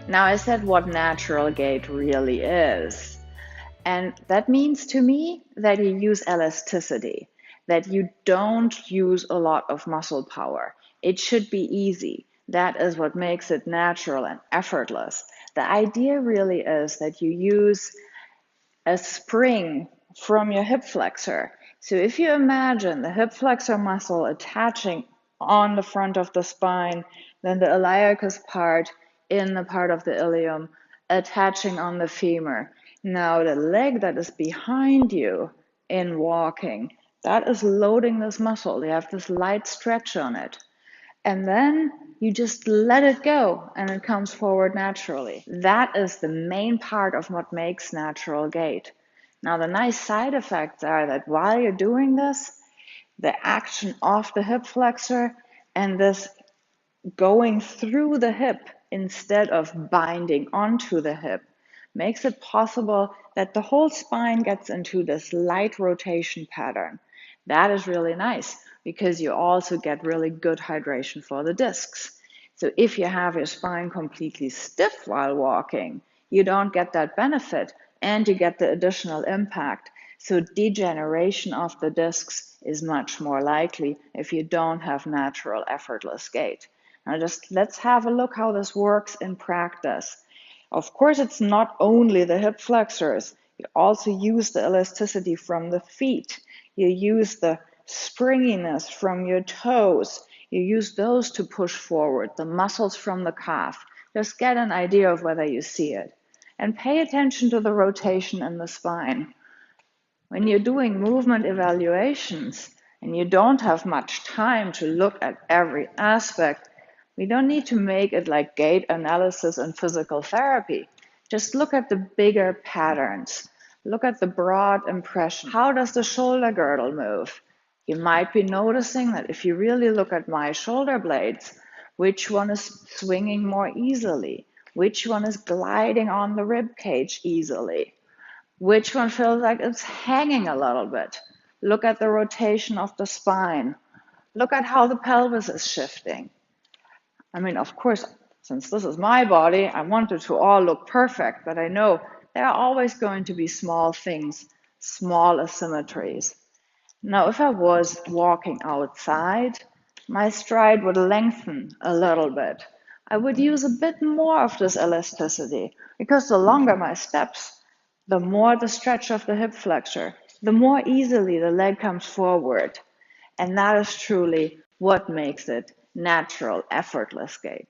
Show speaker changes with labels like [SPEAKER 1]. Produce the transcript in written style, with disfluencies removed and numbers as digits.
[SPEAKER 1] Now, I said what natural gait really is. And that means to me that you use elasticity, that you don't use a lot of muscle power. It should be easy. That is what makes it natural and effortless. The idea really is that you use a spring from your hip flexor. So if you imagine the hip flexor muscle attaching on the front of the spine, then the iliacus part in the part of the ilium attaching on the femur. Now the leg that is behind you in walking, that is loading this muscle. You have this light stretch on it. And then you just let it go and it comes forward naturally. That is the main part of what makes natural gait. Now, the nice side effects are that while you're doing this, the action of the hip flexor and this going through the hip instead of binding onto the hip makes it possible that the whole spine gets into this light rotation pattern. That is really nice because you also get really good hydration for the discs. So if you have your spine completely stiff while walking, you don't get that benefit and you get the additional impact. So degeneration of the discs is much more likely if you don't have natural effortless gait. Now just let's have a look how this works in practice. Of course, it's not only the hip flexors. You also use the elasticity from the feet. You use the springiness from your toes. You use those to push forward, the muscles from the calf. Just get an idea of whether you see it. And pay attention to the rotation in the spine. When you're doing movement evaluations and you don't have much time to look at every aspect, we don't need to make it like gait analysis and physical therapy. Just look at the bigger patterns. Look at the broad impression. How does the shoulder girdle move? You might be noticing that if you really look at my shoulder blades, which one is swinging more easily? Which one is gliding on the rib cage easily? Which one feels like it's hanging a little bit? Look at the rotation of the spine. Look at how the pelvis is shifting. I mean, of course, since this is my body, I want it to all look perfect, but I know there are always going to be small things, small asymmetries. Now, if I was walking outside, my stride would lengthen a little bit. I would use a bit more of this elasticity because the longer my steps, the more the stretch of the hip flexor, the more easily the leg comes forward. And that is truly what makes it natural, effortless gait.